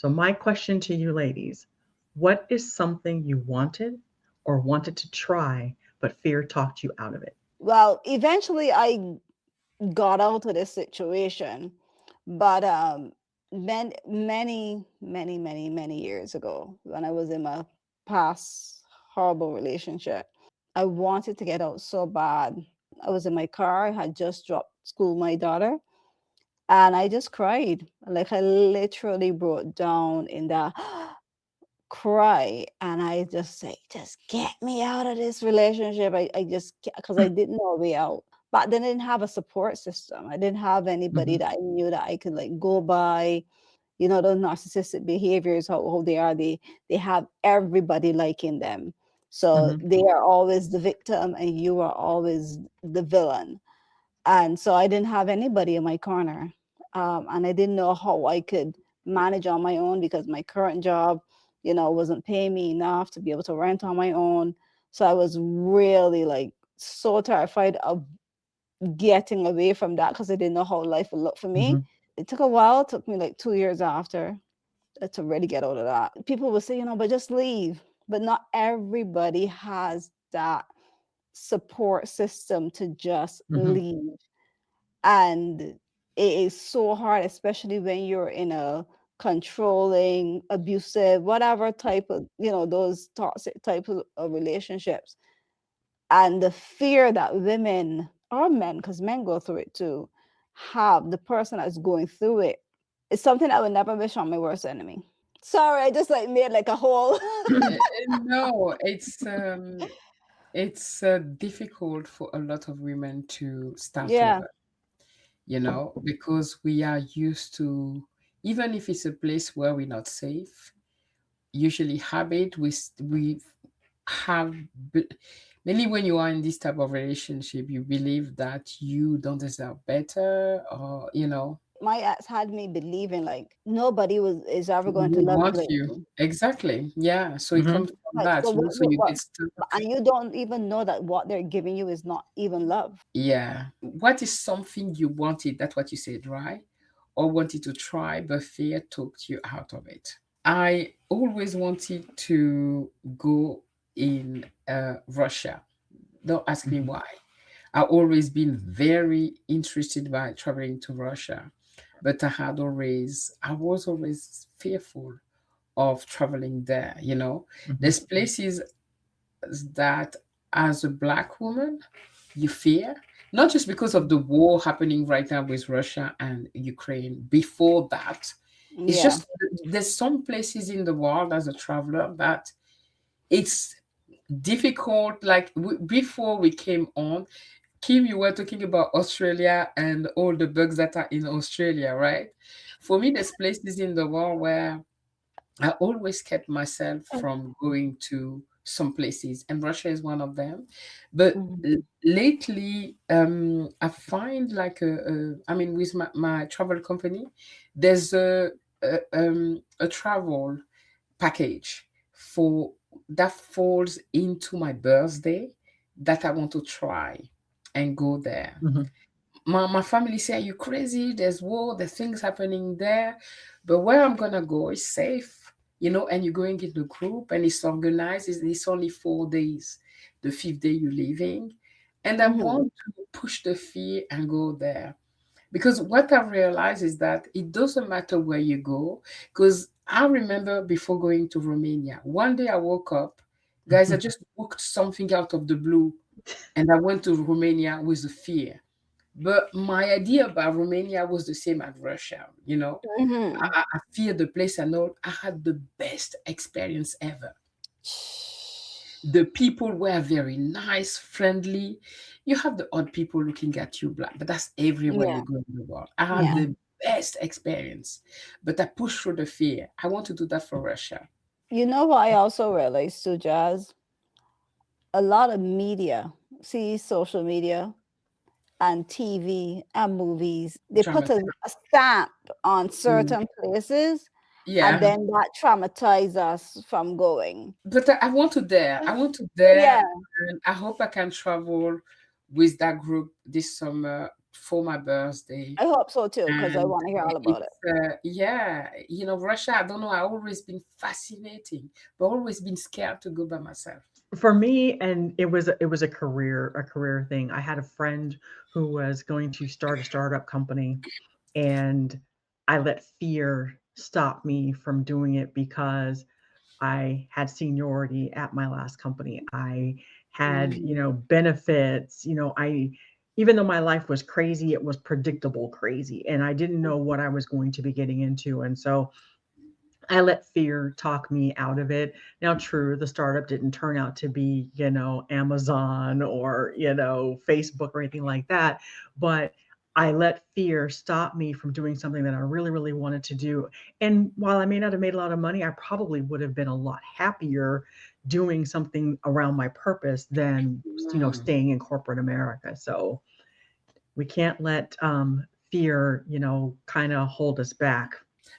So, my question to you ladies, what is something you wanted or wanted to try, but fear talked you out of it? Well, eventually I got out of this situation, but many years ago, when I was in my past horrible relationship, I wanted to get out so bad. I was in my car, I had just dropped school my daughter, and I just cried. Like I literally broke down in that cry, and I just say, just get me out of this relationship. I just, because I didn't know a way out. But then I didn't have a support system. I didn't have anybody Mhm, that I knew that I could like go by. You know, those narcissistic behaviors, how they are, they have everybody liking them. So mhm, they are always the victim and you are always the villain. And so I didn't have anybody in my corner. And I didn't know how I could manage on my own because my current job, wasn't paying me enough to be able to rent on my own. So I was really like so terrified of getting away from that because I didn't know how life would look for me. mhm, It took a while, it took me like 2 years after to really get out of that. People will say, but just leave. But not everybody has that support system to just mhm, leave. And it is so hard, especially when you're in a controlling, abusive, whatever type of, those toxic type of relationships. And the fear that women or men, because men go through it too, have the person that's going through it is something I would never wish on my worst enemy. Sorry, I just like made like a whole. No, it's difficult for a lot of women to start Yeah. over, because we are used to, even if it's a place where we're not safe, usually habit we have b- mainly when you are in this type of relationship, you believe that you don't deserve better, or My ex had me believing like nobody was is ever going to would love you want like you. me. Exactly. Yeah. So it mhm, comes from Like, that, so so you get stuck. and you don't even know that what they're giving you is not even love. Yeah. What is something you wanted? That's what you said, right? Or wanted to try, but fear talked you out of it. I always wanted to go in Russia. Don't ask me mhm, why. I've always been very interested by traveling to Russia, but I was always fearful of traveling there. mhm, There's places that, as a black woman, you fear, not just because of the war happening right now with Russia and Ukraine. Before that, it's Yeah. just there's some places in the world as a traveler that it's difficult. Like before we came on, Kim, you were talking about Australia and all the bugs that are in Australia, right? For me, there's places in the world where I always kept myself from going to some places, and Russia is one of them. But Mhm. lately, I find like I mean, with my travel company, there's a travel package for that falls into my birthday that I want to try and go there. mhm, My family say, "Are you crazy? There's war, there's things happening there." But where I'm gonna go is safe, and you're going in the group and it's organized. It's only 4 days. The fifth day you're leaving. And I Mhm. want to push the fear and go there. Because what I've realized is that it doesn't matter where you go. Because I remember before going to Romania, one day I woke up, guys, I mhm, just booked something out of the blue and I went to Romania with a fear. But my idea about Romania was the same as Russia. Mhm. I fear the place and all. I had the best experience ever. The people were very nice, friendly. You have the odd people looking at you black, but that's everywhere Yeah. you go in the world. I had Yeah. the best experience, but I pushed through the fear. I want to do that for Russia. You know what I also realized too, Jazz? A lot of media, see social media and TV and movies, they put Drama. a stamp on Mm. certain places and Yeah, then that traumatize us from going. but I want to there. I want to there, Yeah. and I hope I can travel with that group this summer for my birthday. I hope so too, because I And want to hear all about it. it's yeah, Russia, I don't know, I always been fascinating, but always been scared to go by myself. For me, and it was a career thing. I had a friend who was going to start a startup company, and I let fear stop me from doing it because I had seniority at my last company. I had, Mhm. benefits. I even though my life was crazy, it was predictable crazy, and I didn't know what I was going to be getting into. And so I let fear talk me out of it. Now, true, the startup didn't turn out to be, Amazon or, Facebook or anything like that, but I let fear stop me from doing something that I really, really wanted to do. And while I may not have made a lot of money, I probably would have been a lot happier doing something around my purpose than, Mm. staying in corporate America. So we can't let fear, kind of hold us back.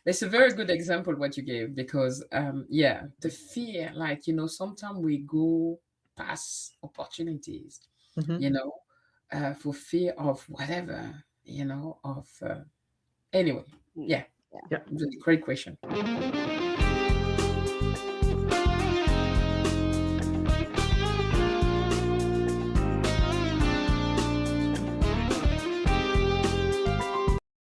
That's a very good example what you gave because yeah, the fear, like sometimes we go past opportunities, Hmm. you know, for fear of whatever, of anyway, Mm, yeah, yeah. Yeah. great question.